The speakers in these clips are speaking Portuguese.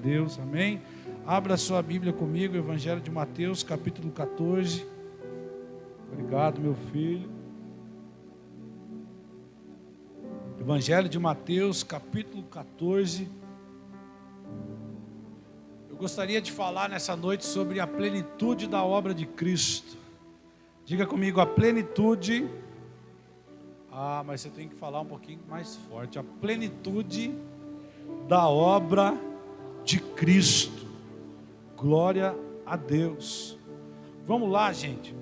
Deus, amém? Abra sua Bíblia comigo, Evangelho de Mateus, capítulo 14. Obrigado, meu filho. Evangelho de Mateus, capítulo 14. Eu gostaria de falar nessa noite sobre a plenitude da obra de Cristo. Diga comigo, a plenitude. Mas você tem que falar um pouquinho mais forte. A plenitude da obra de Cristo. Glória a Deus. Vamos lá, gente.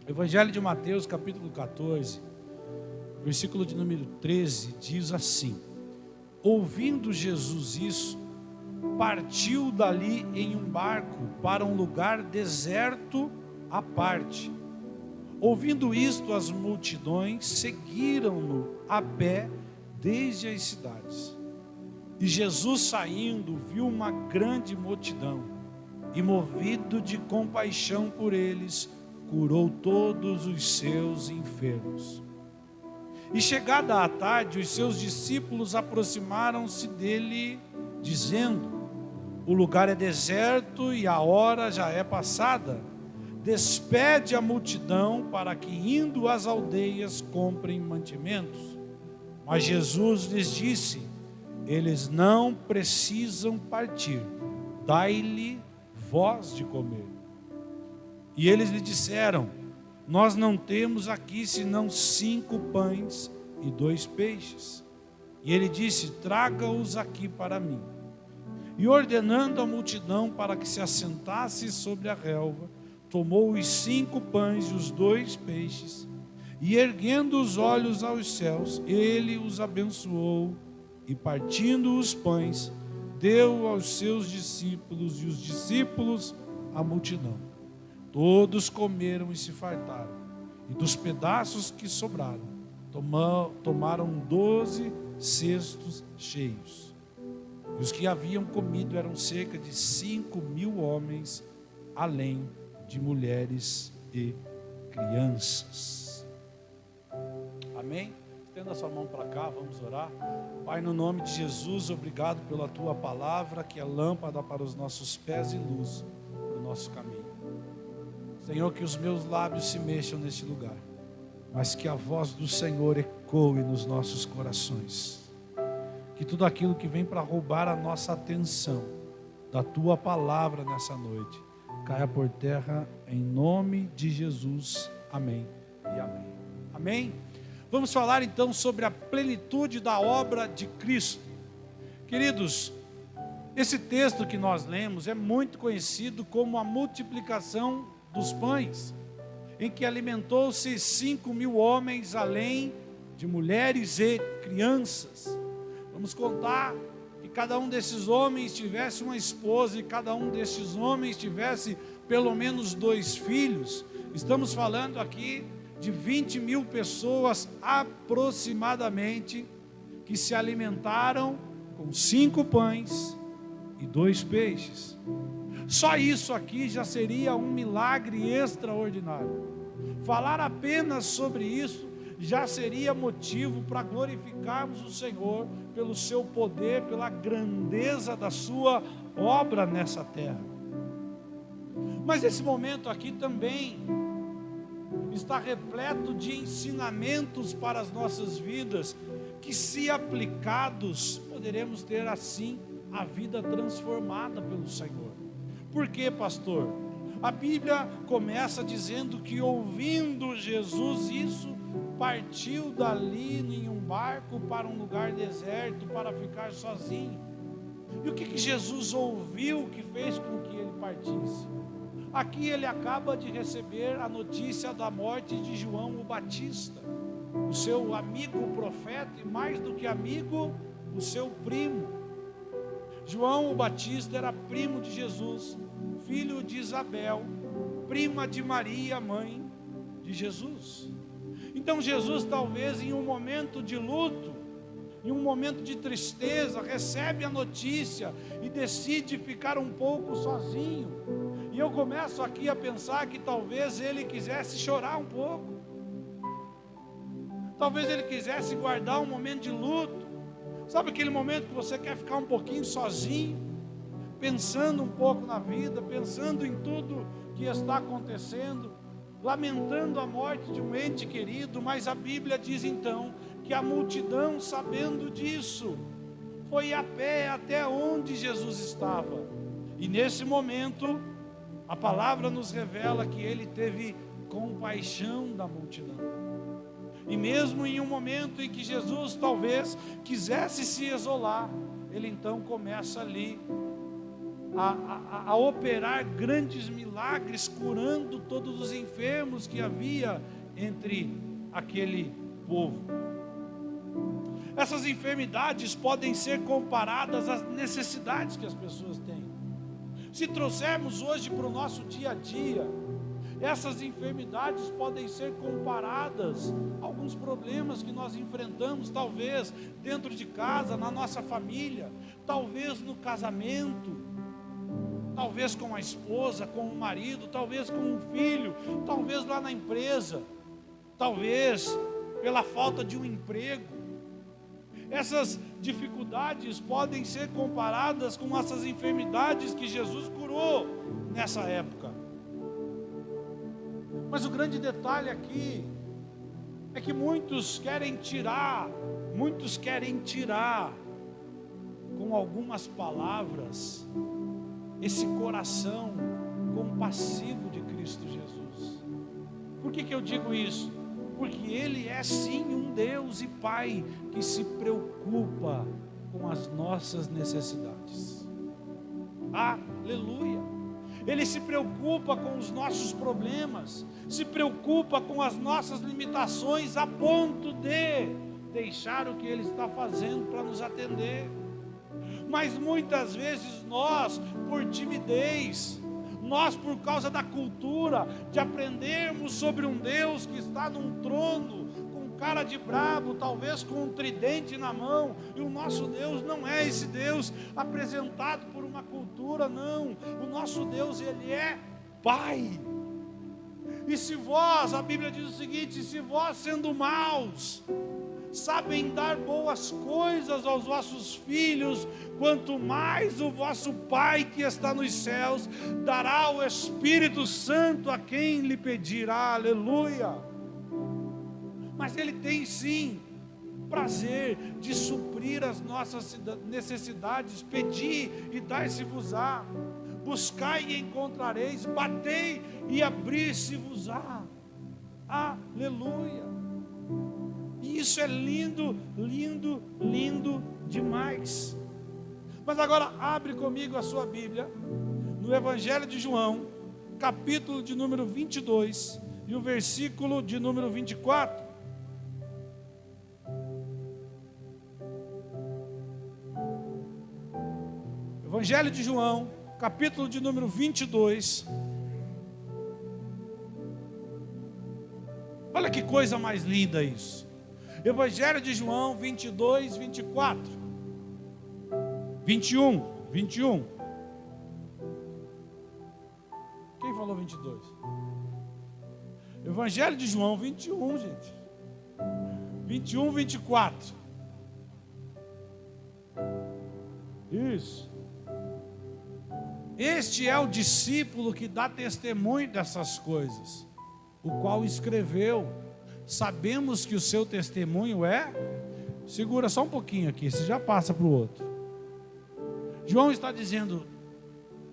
Evangelho de Mateus, capítulo 14, versículo de número 13, diz assim: ouvindo Jesus isso, partiu dali em um barco para um lugar deserto à parte. Ouvindo isto, as multidões seguiram-no a pé desde as cidades. E Jesus, saindo, viu uma grande multidão, e movido de compaixão por eles, curou todos os seus enfermos. E chegada a tarde, os seus discípulos aproximaram-se dele, dizendo: o lugar é deserto e a hora já é passada. Despede a multidão para que, indo às aldeias, comprem mantimentos. Mas Jesus lhes disse: eles não precisam partir, dai-lhe vós de comer. E eles lhe disseram: nós não temos aqui senão 5 pães e 2 peixes. E ele disse: traga-os aqui para mim. E ordenando a multidão para que se assentasse sobre a relva, tomou os 5 pães e os 2 peixes, e erguendo os olhos aos céus, ele os abençoou, e partindo os pães, deu aos seus discípulos, e os discípulos à multidão. Todos comeram e se fartaram, e dos pedaços que sobraram, tomaram 12 cestos cheios. E os que haviam comido eram cerca de 5.000 homens, além de mulheres e crianças. Amém? Estenda a sua mão para cá, vamos orar. Pai, no nome de Jesus, obrigado pela tua palavra, que é lâmpada para os nossos pés e luz para o nosso caminho. Senhor, que os meus lábios se mexam neste lugar, mas que a voz do Senhor ecoe nos nossos corações. Que tudo aquilo que vem para roubar a nossa atenção da tua palavra nessa noite caia por terra, em nome de Jesus, amém e amém. Amém? Vamos falar então sobre a plenitude da obra de Cristo. Queridos, esse texto que nós lemos é muito conhecido como a multiplicação dos pães, em que alimentou-se 5.000 homens, além de mulheres e crianças. Vamos contar que cada um desses homens tivesse uma esposa, e cada um desses homens tivesse pelo menos 2 filhos. Estamos falando aqui de 20.000 pessoas aproximadamente, que se alimentaram com 5 pães e 2 peixes. Só isso aqui já seria um milagre extraordinário. Falar apenas sobre isso já seria motivo para glorificarmos o Senhor pelo seu poder, pela grandeza da sua obra nessa terra. Mas esse momento aqui também está repleto de ensinamentos para as nossas vidas, que, se aplicados, poderemos ter assim a vida transformada pelo Senhor. Por quê, pastor? A Bíblia começa dizendo que, ouvindo Jesus isso, partiu dali em um barco para um lugar deserto para ficar sozinho. E o que Jesus ouviu que fez com que ele partisse? Aqui ele acaba de receber a notícia da morte de João o Batista, o seu amigo profeta, e mais do que amigo, o seu primo. João o Batista era primo de Jesus, filho de Isabel, prima de Maria, mãe de Jesus. Então Jesus, talvez em um momento de luto, em um momento de tristeza, recebe a notícia e decide ficar um pouco sozinho. E eu começo aqui a pensar que talvez ele quisesse chorar um pouco, talvez ele quisesse guardar um momento de luto. Sabe aquele momento que você quer ficar um pouquinho sozinho? pensando um pouco na vida, pensando em tudo que está acontecendo, lamentando a morte de um ente querido, mas a Bíblia diz então que a multidão, sabendo disso, foi a pé até onde Jesus estava. E nesse momento, a palavra nos revela que ele teve compaixão da multidão. E mesmo em um momento em que Jesus talvez quisesse se isolar, ele então começa ali a operar grandes milagres, curando todos os enfermos que havia entre aquele povo. Essas enfermidades podem ser comparadas às necessidades que as pessoas têm. Se trouxermos hoje para o nosso dia a dia, essas enfermidades podem ser comparadas a alguns problemas que nós enfrentamos, talvez dentro de casa, na nossa família, talvez no casamento, talvez com a esposa, com o marido, talvez com um filho, talvez lá na empresa, talvez pela falta de um emprego. Essas dificuldades podem ser comparadas com essas enfermidades que Jesus curou nessa época. Mas o grande detalhe aqui é que muitos querem tirar com algumas palavras esse coração compassivo de Cristo Jesus. Por que eu digo isso? Porque Ele é sim um Deus e Pai que se preocupa com as nossas necessidades. Aleluia! Ele se preocupa com os nossos problemas, se preocupa com as nossas limitações, a ponto de deixar o que Ele está fazendo para nos atender. Mas muitas vezes nós, por timidez, nós por causa da cultura, de aprendermos sobre um Deus que está num trono, com cara de brabo, talvez com um tridente na mão, e o nosso Deus não é esse Deus apresentado por uma cultura, não. O nosso Deus, Ele é Pai. E se vós, a Bíblia diz o seguinte: se vós sendo maus, sabem dar boas coisas aos vossos filhos, quanto mais o vosso Pai que está nos céus dará o Espírito Santo a quem lhe pedir. Aleluia! Mas Ele tem sim prazer de suprir as nossas necessidades. Pedi e dai-se-vos-á, buscai e encontrareis, batei e abrir-se-vos-á. Aleluia! E isso é lindo, lindo, lindo demais. Mas agora abre comigo a sua Bíblia no Evangelho de João, capítulo de número 22 e o versículo de número 24. Evangelho de João, capítulo de número 22. Olha que coisa mais linda isso. Evangelho de João 22, 24, 21. Quem falou 22? Evangelho de João 21, gente. 21, 24. Isso. Este é o discípulo que dá testemunho dessas coisas, o qual escreveu. Sabemos que o seu testemunho é... Segura só um pouquinho aqui, você já passa para o outro. João está dizendo: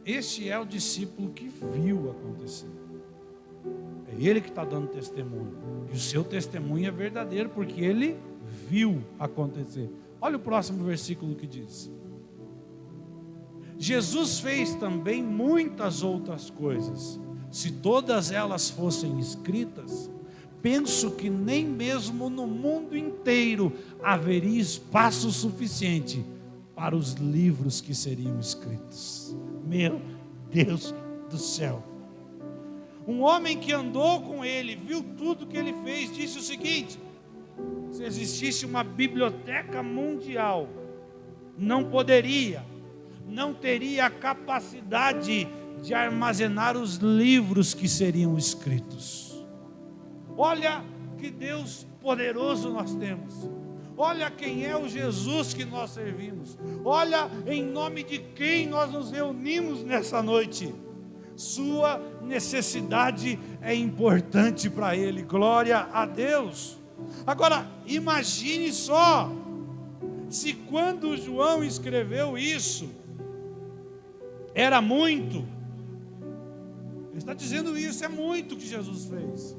este é o discípulo que viu acontecer. É ele que está dando testemunho. E o seu testemunho é verdadeiro, porque ele viu acontecer. Olha o próximo versículo que diz: Jesus fez também muitas outras coisas. Se todas elas fossem escritas, penso que nem mesmo no mundo inteiro haveria espaço suficiente para os livros que seriam escritos. Meu Deus do céu! Um homem que andou com ele, viu tudo que ele fez, disse o seguinte: se existisse uma biblioteca mundial, não teria a capacidade de armazenar os livros que seriam escritos. Olha que Deus poderoso nós temos. Olha quem é o Jesus que nós servimos. Olha em nome de quem nós nos reunimos nessa noite. Sua necessidade é importante para Ele. Glória a Deus. Agora, imagine só, se quando João escreveu isso, era muito. Ele está dizendo isso, é muito que Jesus fez.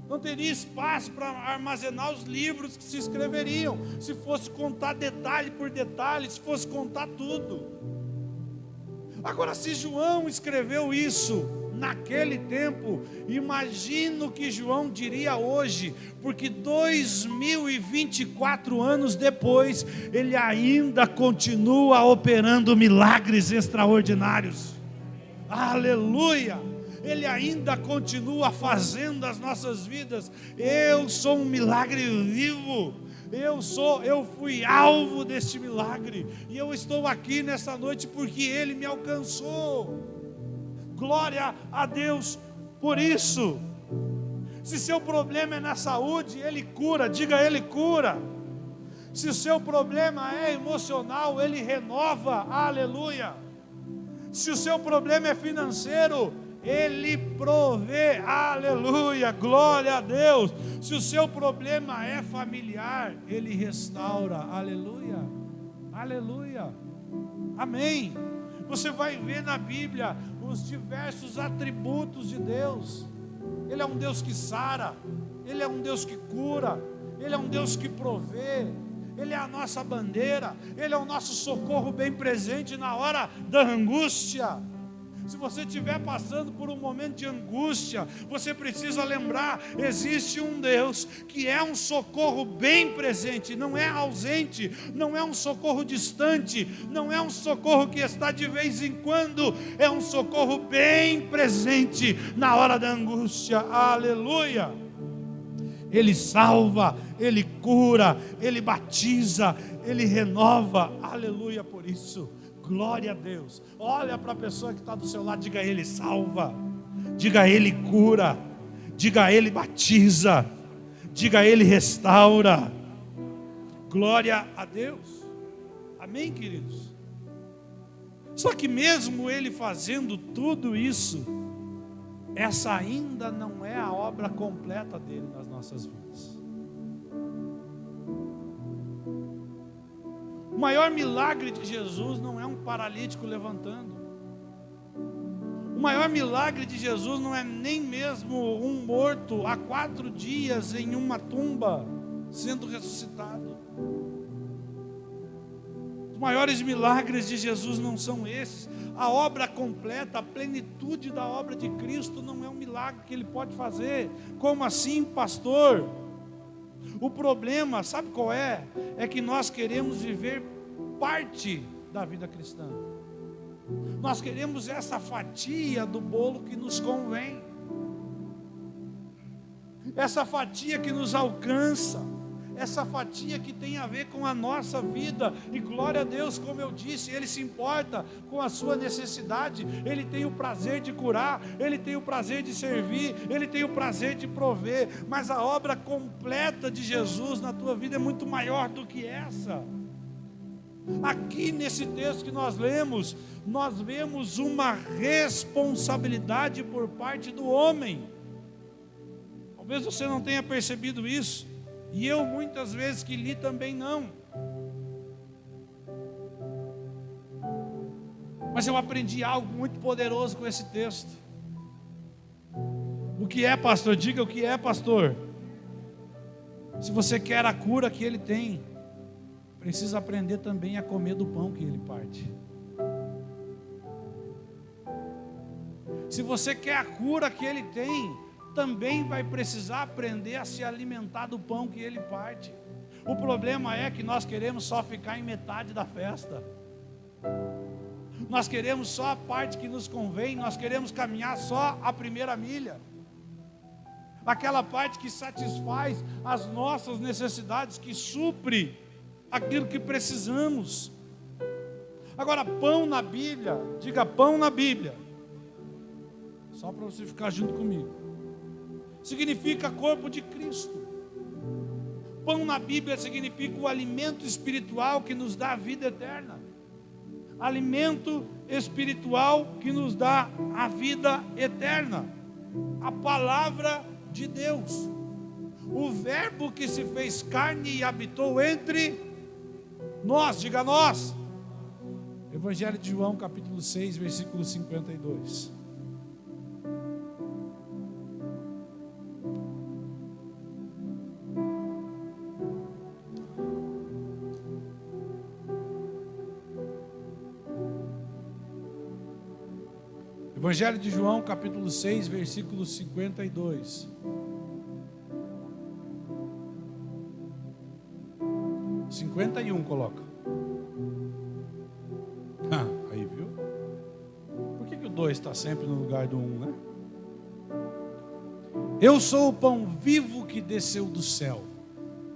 Não teria espaço para armazenar os livros que se escreveriam, se fosse contar detalhe por detalhe, se fosse contar tudo. Agora, se João escreveu isso naquele tempo, imagino que João diria hoje, porque 2024 anos depois, ele ainda continua operando milagres extraordinários. Aleluia! Ele ainda continua fazendo as nossas vidas. Eu sou um milagre vivo. Eu fui alvo deste milagre. E eu estou aqui nessa noite porque Ele me alcançou. Glória a Deus por isso. Se seu problema é na saúde, Ele cura. Diga, Ele cura. Se o seu problema é emocional, Ele renova. Aleluia. Se o seu problema é financeiro, Ele provê, aleluia, glória a Deus. Se o seu problema é familiar, Ele restaura, aleluia, aleluia, amém. Você vai ver na Bíblia os diversos atributos de Deus. Ele é um Deus que sara, Ele é um Deus que cura, Ele é um Deus que provê. Ele é a nossa bandeira, Ele é o nosso socorro bem presente na hora da angústia. Se você estiver passando por um momento de angústia, você precisa lembrar, existe um Deus que é um socorro bem presente, não é ausente, não é um socorro distante, não é um socorro que está de vez em quando, é um socorro bem presente na hora da angústia, aleluia. Ele salva, Ele cura, Ele batiza, Ele renova, aleluia por isso. Glória a Deus. Olha para a pessoa que está do seu lado, diga a Ele salva, diga a Ele cura, diga a Ele batiza, diga a Ele restaura. Glória a Deus. Amém, queridos? Só que mesmo Ele fazendo tudo isso, essa ainda não é a obra completa dele nas nossas vidas. O maior milagre de Jesus não é um paralítico levantando. O maior milagre de Jesus não é nem mesmo um morto há 4 dias em uma tumba sendo ressuscitado. Os maiores milagres de Jesus não são esses. A obra completa, a plenitude da obra de Cristo não é um milagre que Ele pode fazer. Como assim, pastor? O problema, sabe qual é? É que nós queremos viver parte da vida cristã. Nós queremos essa fatia do bolo que nos convém. Essa fatia que nos alcança. Essa fatia que tem a ver com a nossa vida. E glória a Deus, como eu disse, Ele se importa com a sua necessidade. Ele tem o prazer de curar, Ele tem o prazer de servir, Ele tem o prazer de prover. Mas a obra completa de Jesus na tua vida é muito maior do que essa. Aqui nesse texto que nós lemos, nós vemos uma responsabilidade por parte do homem. Talvez você não tenha percebido isso. E eu muitas vezes que li também não. Mas eu aprendi algo muito poderoso com esse texto. O que é, pastor? Diga o que é, pastor. Se você quer a cura que Ele tem, precisa aprender também a comer do pão que Ele parte. Se você quer a cura que Ele tem, também vai precisar aprender a se alimentar do pão que Ele parte. O problema é que nós queremos só ficar em metade da festa. Nós queremos só a parte que nos convém, nós queremos caminhar só a primeira milha. Aquela parte que satisfaz as nossas necessidades, que supre aquilo que precisamos. Agora, pão na Bíblia, diga pão na Bíblia, só para você ficar junto comigo, significa corpo de Cristo. Pão na Bíblia significa o alimento espiritual que nos dá a vida eterna. Alimento espiritual que nos dá a vida eterna. A palavra de Deus. O verbo que se fez carne e habitou entre nós. Diga nós. Evangelho de João, capítulo 6, versículo 52. Evangelho de João, capítulo 6, versículo 52. Coloca. Aí, viu? Por que o 2 está sempre no lugar do 1, né? Eu sou o pão vivo que desceu do céu.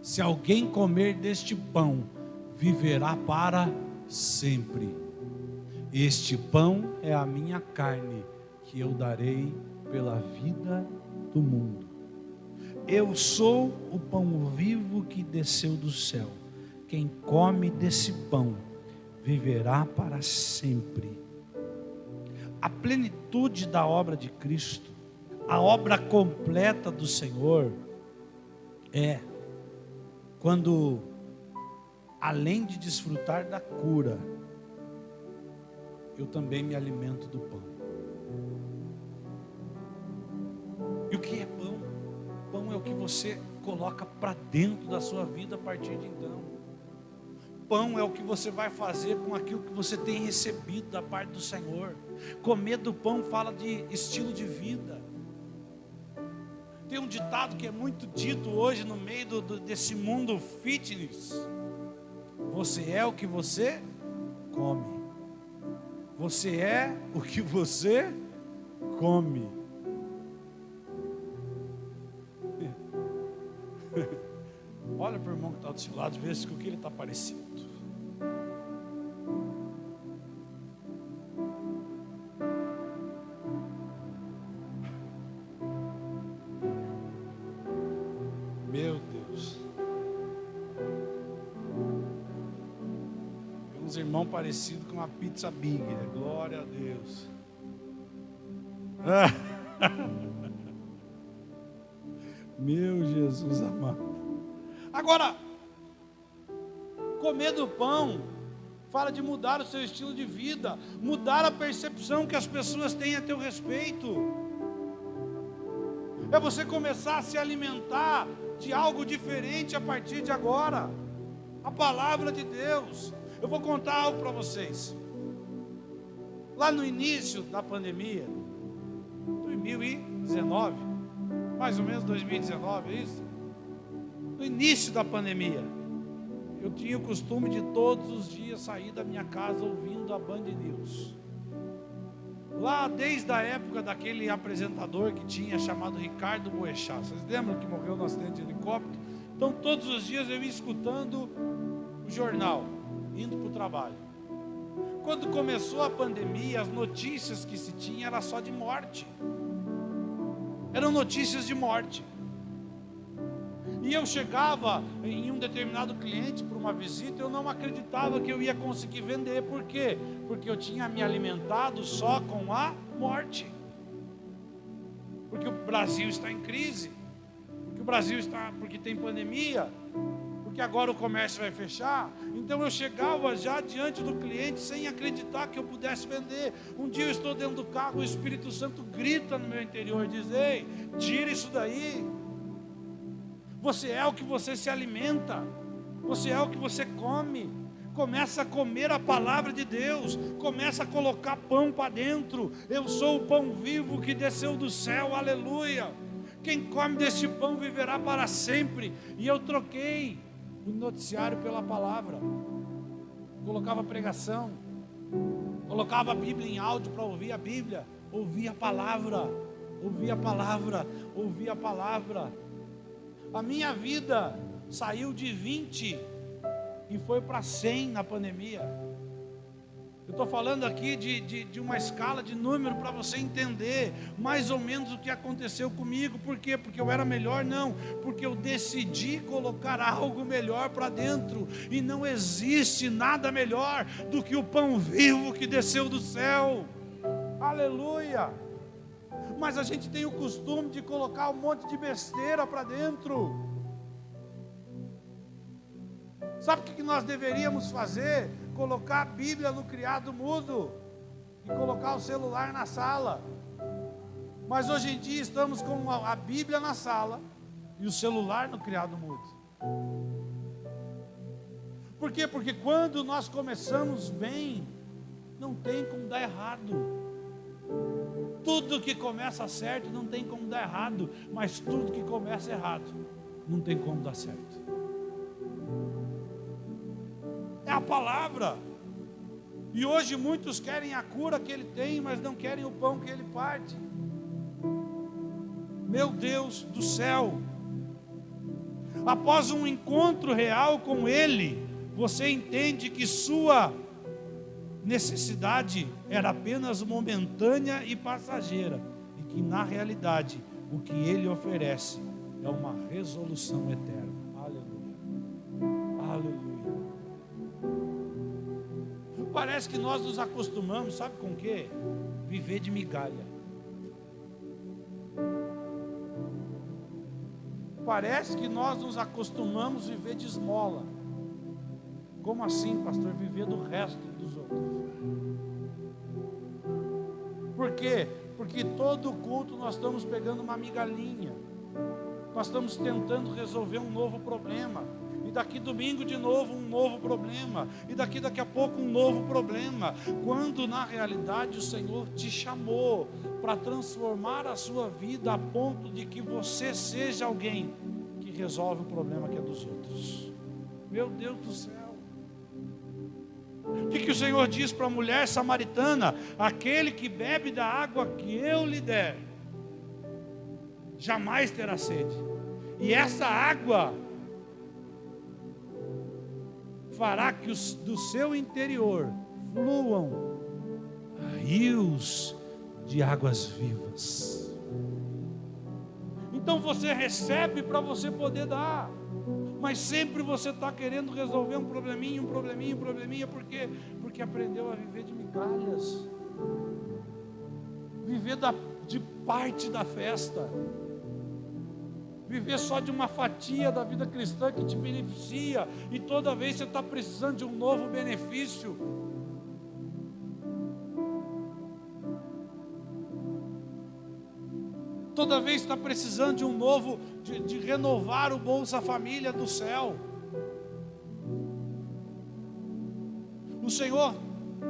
Se alguém comer deste pão, viverá para sempre. Este pão é a minha carne, que eu darei pela vida do mundo. Eu sou o pão vivo que desceu do céu. Quem come desse pão, viverá para sempre. A plenitude da obra de Cristo, a obra completa do Senhor, é quando, além de desfrutar da cura, eu também me alimento do pão. E o que é pão? Pão é o que você coloca para dentro da sua vida a partir de então. Pão é o que você vai fazer com aquilo que você tem recebido da parte do Senhor. Comer do pão fala de estilo de vida. Tem um ditado que é muito dito hoje no meio desse mundo fitness. Você é o que você come. Você é o que você come. Olha para o irmão que está do seu lado, vê se com o que ele está parecido. Meu Deus. Tem uns irmãos parecidos com uma pizza big, né? Glória a Deus. Meu Jesus amado. Agora, comer do pão fala de mudar o seu estilo de vida, mudar a percepção que as pessoas têm a teu respeito. É você começar a se alimentar de algo diferente a partir de agora. A palavra de Deus. Eu vou contar algo para vocês. Lá no início da pandemia, 2019, mais ou menos 2019, é isso? No início da pandemia, eu tinha o costume de todos os dias sair da minha casa ouvindo a Band News. Lá desde a época daquele apresentador que tinha chamado Ricardo Boechat. Vocês lembram que morreu no acidente de helicóptero? Então todos os dias eu ia escutando o jornal, indo para o trabalho. Quando começou a pandemia, as notícias que se tinha era só de morte. Eram notícias de morte. E eu chegava em um determinado cliente para uma visita, eu não acreditava que eu ia conseguir vender. Por quê? Porque eu tinha me alimentado só com a morte. Porque o Brasil está em crise. Porque tem pandemia. Porque agora o comércio vai fechar. Então eu chegava já diante do cliente sem acreditar que eu pudesse vender. Um dia eu estou dentro do carro, o Espírito Santo grita no meu interior e diz: ei, tira isso daí. Você é o que você se alimenta. Você é o que você come. Começa a comer a palavra de Deus. Começa a colocar pão para dentro. Eu sou o pão vivo que desceu do céu. Aleluia. Quem come deste pão viverá para sempre. E eu troquei o noticiário pela palavra. Colocava pregação. Colocava a Bíblia em áudio para ouvir a Bíblia. Ouvia a palavra. Ouvia a palavra. Ouvia a palavra. A minha vida saiu de 20 e foi para 100 na pandemia. Eu estou falando aqui de uma escala de número para você entender mais ou menos o que aconteceu comigo. Por quê? Porque eu era melhor? Não, porque eu decidi colocar algo melhor para dentro. E não existe nada melhor do que o pão vivo que desceu do céu. Aleluia! Mas a gente tem o costume de colocar um monte de besteira para dentro. Sabe o que nós deveríamos fazer? Colocar a Bíblia no criado mudo e colocar o celular na sala. Mas hoje em dia estamos com a Bíblia na sala e o celular no criado mudo. Por quê? Porque quando nós começamos bem, não tem como dar errado. Tudo que começa certo não tem como dar errado, mas tudo que começa errado não tem como dar certo. É a palavra. E hoje muitos querem a cura que ele tem, mas não querem o pão que ele parte. Meu Deus do céu! Após um encontro real com ele, você entende que sua necessidade era apenas momentânea e passageira, e que na realidade o que ele oferece é uma resolução eterna. Aleluia. Aleluia. Parece que nós nos acostumamos, sabe com o quê? Viver de migalha. Parece que nós nos acostumamos a viver de esmola. Como assim, pastor? Viver do resto dos outros. Por quê? Porque todo culto nós estamos pegando uma migalhinha. Nós estamos tentando resolver um novo problema. E daqui domingo de novo um novo problema. E daqui a pouco um novo problema. Quando na realidade o Senhor te chamou para transformar a sua vida a ponto de que você seja alguém que resolve o problema que é dos outros. Meu Deus do céu. O que o Senhor diz para a mulher samaritana? Aquele que bebe da água que eu lhe der, jamais terá sede. E essa água fará que do seu interior fluam rios de águas vivas. Então você recebe para você poder dar. Mas sempre você está querendo resolver um probleminha, por quê? Porque aprendeu a viver de migalhas, viver de parte da festa, viver só de uma fatia da vida cristã que te beneficia, e toda vez você está precisando de um novo benefício. Toda vez está precisando de um novo, de renovar o Bolsa Família do céu. O Senhor,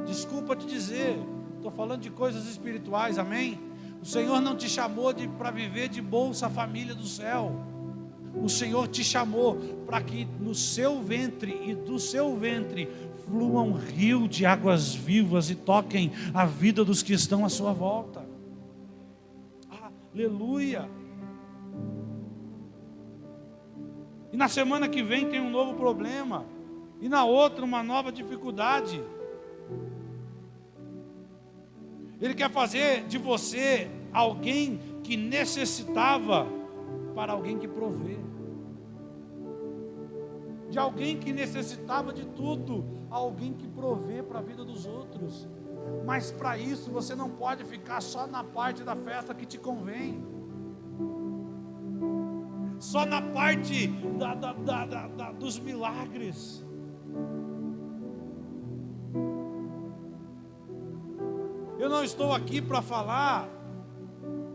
desculpa te dizer, estou falando de coisas espirituais, amém? O Senhor não te chamou para viver de Bolsa Família do céu. O Senhor te chamou para que no seu ventre e do seu ventre flua um rio de águas vivas e toquem a vida dos que estão à sua volta. Aleluia. E na semana que vem tem um novo problema, e na outra uma nova dificuldade. Ele quer fazer de você alguém que necessitava para alguém que provê, de alguém que necessitava de tudo, alguém que provê para a vida dos outros. Mas para isso você não pode ficar só na parte da festa que te convém, só na parte dos milagres. Eu não estou aqui para falar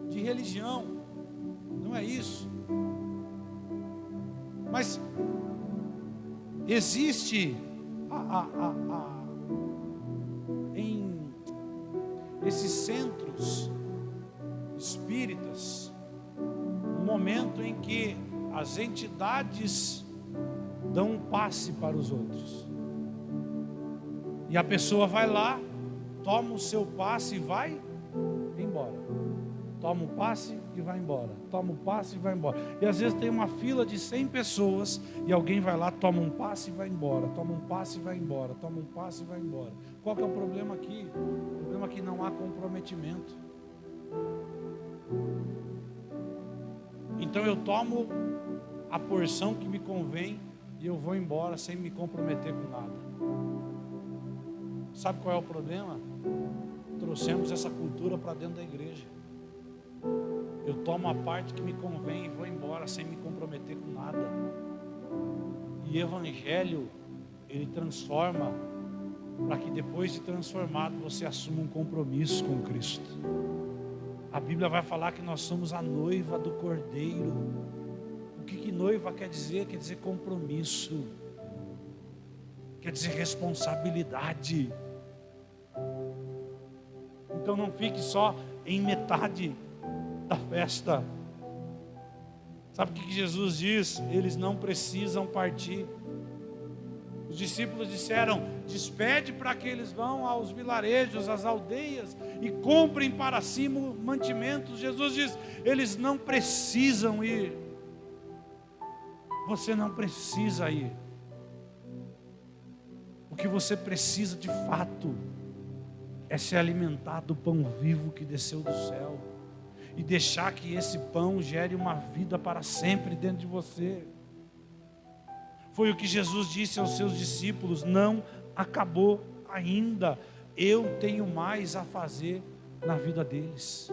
de religião, não é isso. Mas existe em esses centros espíritas um momento em que as entidades dão um passe para os outros, e a pessoa vai lá, toma o seu passe e vai embora. Toma um passe e vai embora. Toma um passe e vai embora. E às vezes tem uma fila de 100 pessoas e alguém vai lá, toma um passe e vai embora. Toma um passe e vai embora. Toma um passe e vai embora. Qual que é o problema aqui? O problema é que não há comprometimento. Então eu tomo a porção que me convém e eu vou embora sem me comprometer com nada. Sabe qual é o problema? Trouxemos essa cultura para dentro da igreja. Eu tomo a parte que me convém e vou embora sem me comprometer com nada. E evangelho, ele transforma para que depois de transformado você assuma um compromisso com Cristo. A Bíblia vai falar que nós somos a noiva do Cordeiro. O que noiva quer dizer? Quer dizer compromisso. Quer dizer responsabilidade. Então não fique só em metade da festa. Sabe o que Jesus diz? Eles não precisam partir. Os discípulos disseram: despede para que eles vão aos vilarejos, às aldeias e comprem para si mantimentos. Jesus diz: eles não precisam ir. Você não precisa ir. O que você precisa de fato é se alimentar do pão vivo que desceu do céu e deixar que esse pão gere uma vida para sempre dentro de você. Foi o que Jesus disse aos seus discípulos: não acabou ainda, eu tenho mais a fazer na vida deles.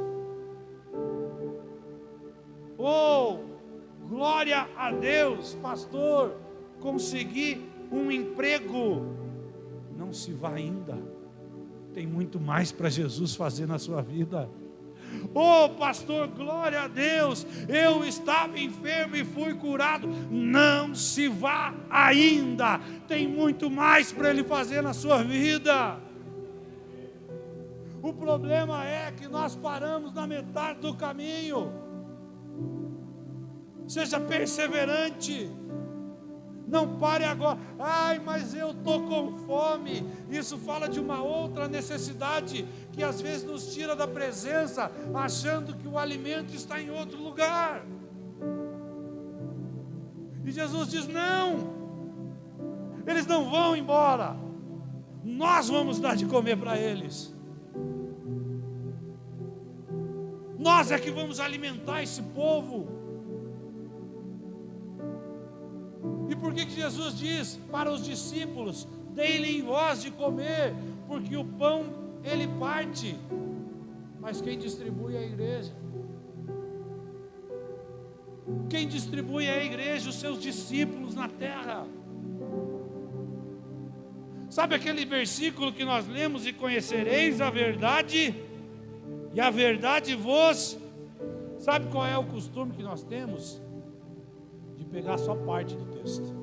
Oh, glória a Deus, pastor, consegui um emprego. Não se vá ainda, tem muito mais para Jesus fazer na sua vida. Oh pastor, glória a Deus, eu estava enfermo e fui curado. Não se vá ainda, tem muito mais para Ele fazer na sua vida. O problema é que nós paramos na metade do caminho. Seja perseverante. Não pare agora. Ai, mas eu estou com fome. Isso fala de uma outra necessidade que às vezes nos tira da presença, achando que o alimento está em outro lugar. E Jesus diz: não, eles não vão embora. Nós vamos dar de comer para eles. Nós é que vamos alimentar esse povo. E por que Jesus diz para os discípulos: deem-lhe voz de comer, porque o pão ele parte, mas quem distribui é a igreja. Quem distribui é a igreja, os seus discípulos na terra. Sabe aquele versículo que nós lemos: e conhecereis a verdade, e a verdade vos... Sabe qual é o costume que nós temos? De pegar só parte do texto.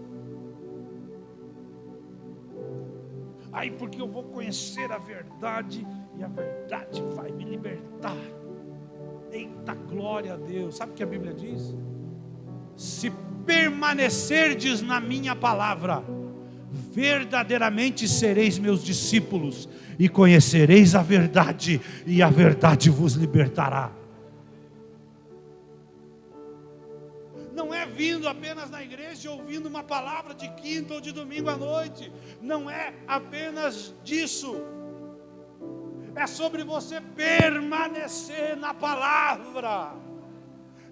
Aí porque eu vou conhecer a verdade e a verdade vai me libertar. Eita, glória a Deus. Sabe o que a Bíblia diz? Se permanecerdes na minha palavra, verdadeiramente sereis meus discípulos e conhecereis a verdade, e a verdade vos libertará. Não é vindo apenas na igreja, ouvindo uma palavra de quinta ou de domingo à noite. Não é apenas disso. É sobre você permanecer na palavra.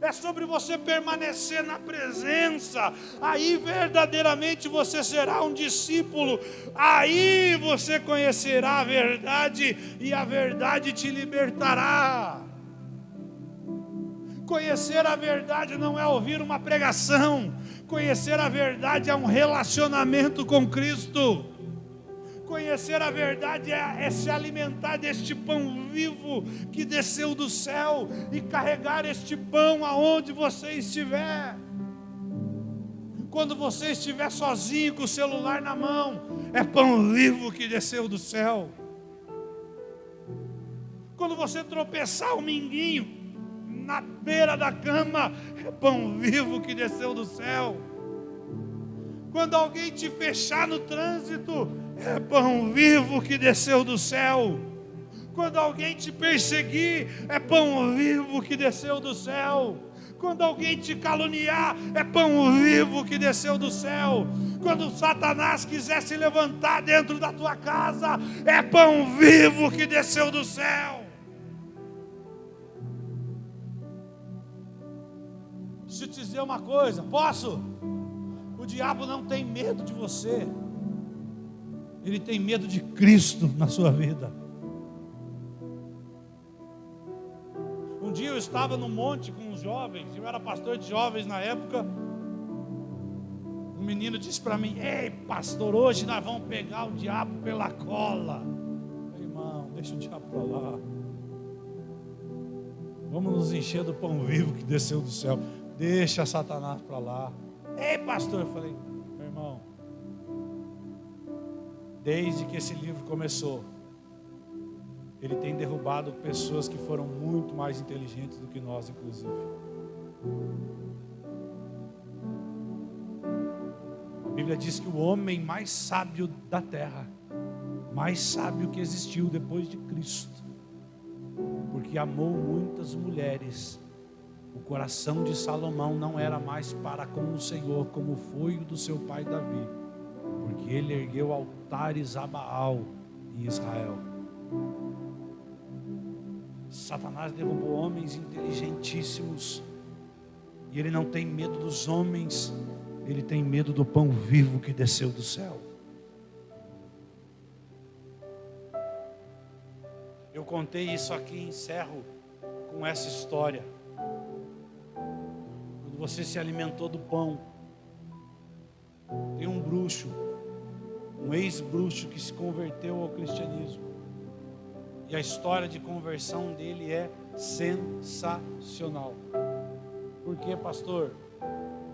É sobre você permanecer na presença. Aí verdadeiramente você será um discípulo. Aí você conhecerá a verdade e a verdade te libertará. Conhecer a verdade não é ouvir uma pregação. Conhecer a verdade é um relacionamento com Cristo. Conhecer a verdade é se alimentar deste pão vivo que desceu do céu e carregar este pão aonde você estiver. Quando você estiver sozinho com o celular na mão, é pão vivo que desceu do céu. Quando você tropeçar um minguinho na beira da cama, é pão vivo que desceu do céu. Quando alguém te fechar no trânsito, é pão vivo que desceu do céu. Quando alguém te perseguir, é pão vivo que desceu do céu. Quando alguém te caluniar, é pão vivo que desceu do céu. Quando Satanás quiser se levantar dentro da tua casa, é pão vivo que desceu do céu. Deixa eu te dizer uma coisa, posso? O diabo não tem medo de você. Ele tem medo de Cristo na sua vida. Um dia eu estava no monte com os jovens, eu era pastor de jovens na época. Um menino disse para mim: ei pastor, hoje nós vamos pegar o diabo pela cola. Irmão, deixa o diabo para lá. Vamos nos encher do pão vivo que desceu do céu. Deixa Satanás para lá. Ei pastor, eu falei: meu irmão, desde que esse livro começou, ele tem derrubado pessoas que foram muito mais inteligentes do que nós, inclusive. A Bíblia diz que o homem mais sábio da terra, mais sábio que existiu depois de Cristo, porque amou muitas mulheres, o coração de Salomão não era mais para com o Senhor, como foi o do seu pai Davi, porque ele ergueu altares a Baal em Israel. Satanás derrubou homens inteligentíssimos, e ele não tem medo dos homens, ele tem medo do pão vivo que desceu do céu. Eu contei isso aqui e encerro com essa história. Quando você se alimentou do pão, tem um bruxo, um ex-bruxo que se converteu ao cristianismo. E a história de conversão dele é sensacional. Por quê, pastor?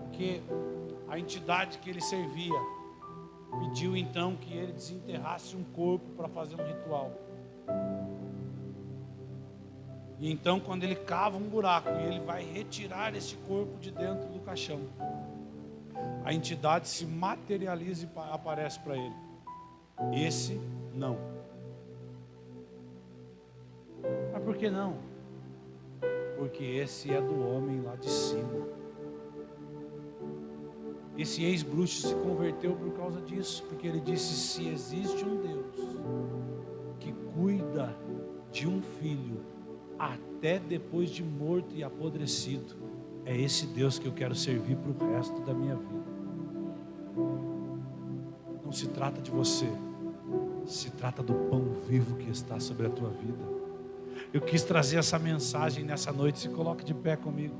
Porque a entidade que ele servia pediu então que ele desenterrasse um corpo para fazer um ritual. E então, quando ele cava um buraco e ele vai retirar esse corpo de dentro do caixão, a entidade se materializa e aparece para ele. Esse não. Mas por que não? Porque esse é do homem lá de cima. Esse ex-bruxo se converteu por causa disso, porque ele disse: se existe um Deus que cuida de um filho até depois de morto e apodrecido, é esse Deus que eu quero servir para o resto da minha vida. Não se trata de você, se trata do pão vivo que está sobre a tua vida. Eu quis trazer essa mensagem nessa noite. Se coloque de pé comigo.